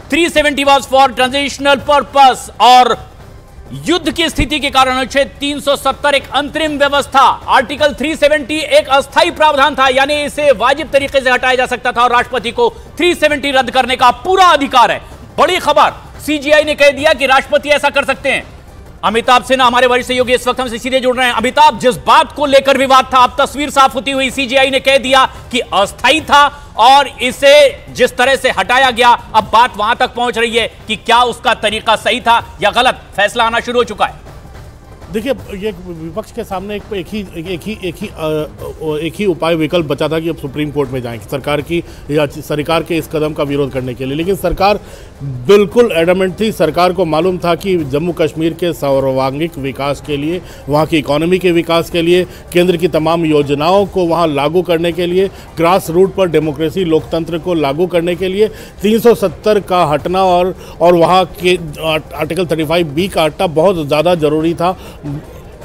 370 was for transitional purpose और युद्ध की स्थिति के कारण अनुच्छेद 370 एक अंतरिम व्यवस्था, आर्टिकल 370 एक अस्थायी प्रावधान था, यानी इसे वाजिब तरीके से हटाया जा सकता था और राष्ट्रपति को 370 रद्द करने का पूरा अधिकार है। बड़ी खबर, सीजीआई ने कह दिया कि राष्ट्रपति ऐसा कर सकते हैं। अमिताभ सिन्हा हमारे वरिष्ठ सहयोगी इस वक्त हमसे सीधे जुड़ रहे हैं। अमिताभ, जिस बात को लेकर विवाद था, अब तस्वीर साफ होती हुई सीजीआई ने कह दिया कि अस्थायी था और इसे जिस तरह से हटाया गया, अब बात वहां तक पहुंच रही है कि क्या उसका तरीका सही था या गलत, फैसला आना शुरू हो चुका है। देखिए, ये विपक्ष के सामने एक ही उपाय विकल्प बचा था कि अब सुप्रीम कोर्ट में जाएं सरकार की या सरकार के इस कदम का विरोध करने के लिए, लेकिन सरकार बिल्कुल एडमेंट थी। सरकार को मालूम था कि जम्मू कश्मीर के सर्वांगीण विकास के लिए, वहाँ की इकोनॉमी के विकास के लिए, केंद्र की तमाम योजनाओं को वहाँ लागू करने के लिए, ग्रास रूट पर डेमोक्रेसी लोकतंत्र को लागू करने के लिए 370 का हटना और वहाँ के आर्टिकल 35B का हटना बहुत ज़्यादा ज़रूरी था,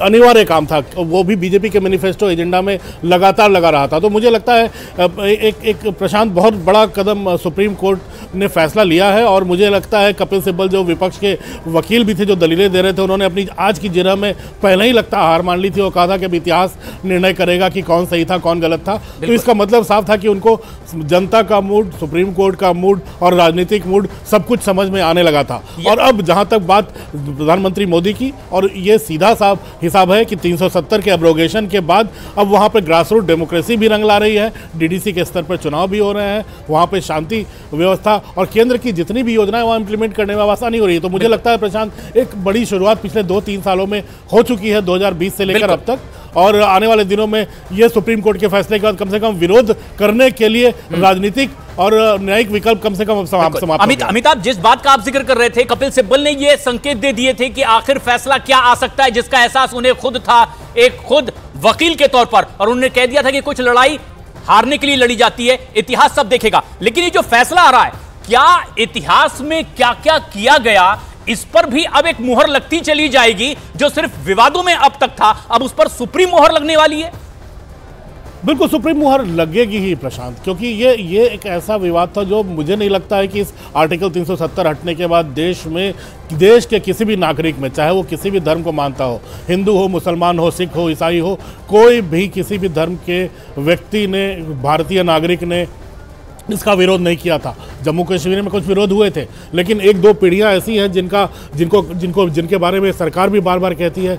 अनिवार्य काम था। वो भी बीजेपी के मैनिफेस्टो एजेंडा में लगातार लगा रहा था। तो मुझे लगता है एक प्रशांत बहुत बड़ा कदम सुप्रीम कोर्ट ने फैसला लिया है और मुझे लगता है कपिल सिब्बल जो विपक्ष के वकील भी थे, जो दलीलें दे रहे थे, उन्होंने अपनी आज की जिरह में पहले ही लगता हार मान ली थी और कहा था कि अब इतिहास निर्णय करेगा कि कौन सही था कौन गलत था। तो इसका मतलब साफ था कि उनको जनता का मूड, सुप्रीम कोर्ट का मूड और राजनीतिक मूड सब कुछ समझ में आने लगा था। और अब जहाँ तक बात प्रधानमंत्री मोदी की, और ये सीधा साफ हिसाब है कि 370 के एब्रोगेशन के बाद अब वहाँ पर ग्रास रूट डेमोक्रेसी भी रंग ला रही है, डीडीसी के स्तर पर चुनाव भी हो रहे हैं, वहाँ पर शांति व्यवस्था और केंद्र की जितनी भी योजनाएं वहाँ इंप्लीमेंट करने में आसानी हो रही है। तो मुझे लगता है प्रशांत, एक बड़ी शुरुआत पिछले 2-3 सालों में हो चुकी है, 2020 से लेकर अब तक, और आने वाले दिनों में यह सुप्रीम कोर्ट के फैसले के बाद कम से कम विरोध करने के लिए राजनीतिक और न्यायिक विकल्प कम से कम समाप्त। अमिताभ, जिस बात का आप जिक्र कर रहे थे, कपिल सिब्बल ने यह संकेत दे दिए थे कि आखिर फैसला क्या आ सकता है, जिसका एहसास उन्हें खुद था, एक खुद वकील के तौर पर, और उन्होंने कह दिया था कि कुछ लड़ाई हारने के लिए लड़ी जाती है, इतिहास सब देखेगा। लेकिन ये जो फैसला आ रहा है, क्या इतिहास में क्या क्या किया गया, इस पर भी अब एक मुहर लगती चली जाएगी? जो सिर्फ विवादों में अब तक था, अब उस पर सुप्रीम मुहर लगने वाली है। बिल्कुल सुप्रीम मुहर लगेगी ही प्रशांत, क्योंकि ये एक ऐसा विवाद था जो मुझे नहीं लगता है कि इस आर्टिकल 370 हटने के बाद देश के किसी भी नागरिक में, चाहे वो किसी भी धर्म को मानता हो, हिंदू हो, मुसलमान हो, सिख हो, ईसाई हो, कोई भी किसी भी धर्म के व्यक्ति ने, भारतीय नागरिक ने इसका विरोध नहीं किया था। जम्मू कश्मीर में कुछ विरोध हुए थे, लेकिन 1-2 पीढ़ियां ऐसी हैं जिनके बारे में सरकार भी बार बार कहती है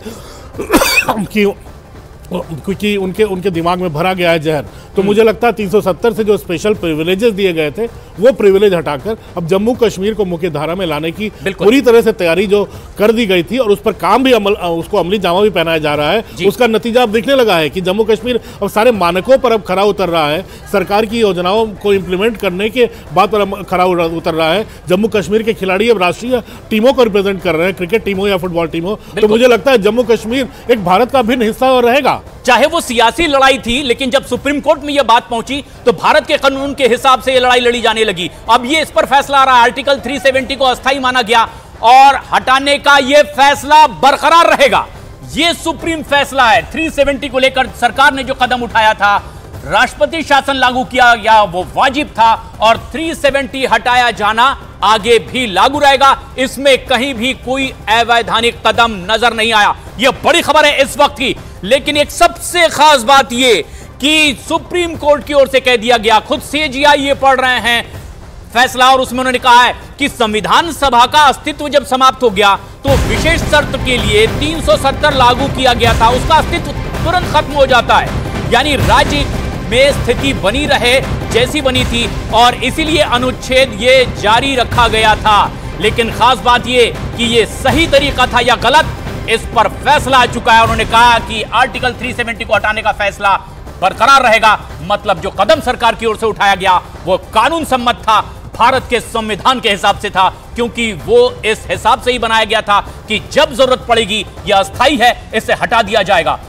कि उनके दिमाग में भरा गया है जहर। तो मुझे लगता है 370 से जो स्पेशल प्रिविलेजेस दिए गए थे, वो प्रिविलेज हटाकर अब जम्मू कश्मीर को मुख्य धारा में लाने की पूरी तरह से तैयारी जो कर दी गई थी और उस पर काम भी उसको अमली जामा भी पहनाया जा रहा है, उसका नतीजा अब दिखने लगा है कि जम्मू कश्मीर अब सारे मानकों पर अब खरा उतर रहा है, सरकार की योजनाओं को इम्प्लीमेंट करने के बाद पर खरा उतर रहा है। जम्मू कश्मीर के खिलाड़ी अब राष्ट्रीय टीमों को रिप्रेजेंट कर रहे हैं, क्रिकेट टीमों या फुटबॉल टीमों। तो मुझे लगता है जम्मू कश्मीर एक भारत का भिन्न हिस्सा और रहेगा। चाहे वो सियासी लड़ाई थी, लेकिन जब सुप्रीम कोर्ट में यह बात पहुंची तो भारत के कानून के हिसाब से यह लड़ाई लड़ी जाने लगी। अब ये इस पर फैसला आ रहा है, आर्टिकल 370 को अस्थायी माना गया और हटाने का यह फैसला बरकरार रहेगा। यह सुप्रीम फैसला है। 370 को लेकर सरकार ने जो कदम उठाया था, राष्ट्रपति शासन लागू किया गया, वो वाजिब था और 370 हटाया जाना आगे भी लागू रहेगा। इसमें कहीं भी कोई अवैधानिक कदम नजर नहीं आया। यह बड़ी खबर है इस वक्त की। लेकिन एक सबसे खास बात यह कि सुप्रीम कोर्ट की ओर से कह दिया गया, खुद सीजीआई ये पढ़ रहे हैं फैसला, और उसमें उन्होंने कहा है कि संविधान सभा का अस्तित्व जब समाप्त हो गया तो विशेष शर्त के लिए 370 लागू किया गया था, उसका अस्तित्व तुरंत खत्म हो जाता है। यानी राज्य में स्थिति बनी रहे जैसी बनी थी और इसीलिए अनुच्छेद ये जारी रखा गया था। लेकिन खास बात ये कि ये सही तरीका था या गलत, इस पर फैसला आ चुका है। उन्होंने कहा कि आर्टिकल 370 को हटाने का फैसला बरकरार रहेगा। मतलब जो कदम सरकार की ओर से उठाया गया वो कानून सम्मत था, भारत के संविधान के हिसाब से था, क्योंकि वो इस हिसाब से ही बनाया गया था कि जब जरूरत पड़ेगी यह अस्थायी है, इसे हटा दिया जाएगा।